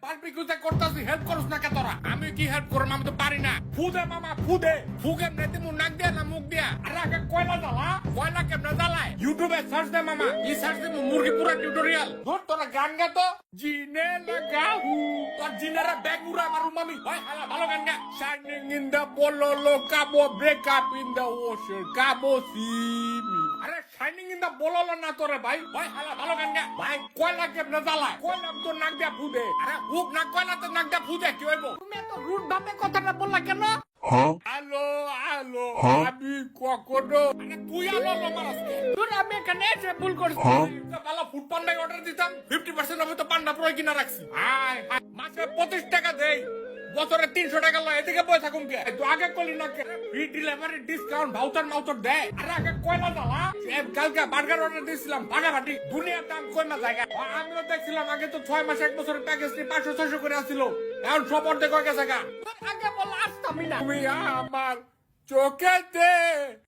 বারবিকিউতে করতেছি হেল্প করছ না কে তোরা? আমি কি হেল্প করব? আমি তো পারি না। ফুদে মামা ফুদে, ফুকে নেতে মু নাক দিয়ে না মুখ দিয়া। আরে আগে কয়লা জ্বালা, কয়লা কেমনে জ্বালায়? ইউটিউবে সার্চ দে মামা, ই সার্চ দে মুরগি পুরা টিউটোরিয়াল। ধর তোরা গান গা তো। জিনে লাগাহু, তোর জিনারা ব্যাগ উড়া মারু মামি। হয় হালা ভালো গান গা। শাইনিং ইন দ্য bololo, কাবো break up in the ocean, কাবো সিমি। আরে শাইনিং ইন দ্য bololo না তোরে ভাই। হয় হালা ভালো গান গা। ভাই কয়লা কেমনে জ্বালায়? কয়লা তো নাক দিয়া ফুদে। আরে হুক না কয়লা তো নাক দিয়া ফুদে কি হইব? তুমি এত রুট ভাবে কথাটা বললা কেন? হ্যালো হ্যালো, আমি কখনো আরে তুই আলো মারাস কে? তুই আমি এখানে এসে ভুল করছি। ভালো ফুড পান্ডায় অর্ডার দিতাম 50% আমি তো পান্ডা প্রয় কিনা রাখছি। হাই হাই, মাসে 25 টাকা দেই, বছরে 300 টাকা লয়, এদিকে বই থাকুন কে? তো আগে কইলি না কে? ফ্রি ডেলিভারি ডিসকাউন্ট ভাউচার মাউচার দেয়। আরে আগে কয়লা জ্বালা। কালকে বার্গার অর্ডার দিয়েছিলাম ফাটাফাটি, দুনিয়ার দাম কইমা জায়গা। আমিও দেখছিলাম আগে তো 6 মাস 1 বছরের প্যাকেজ নিয়ে 500-600 করে আসছিল, এখন সব অর্ধেক হয়ে গেছে গা। আগে বল আসতামই না। তুমি আমার চোখেতে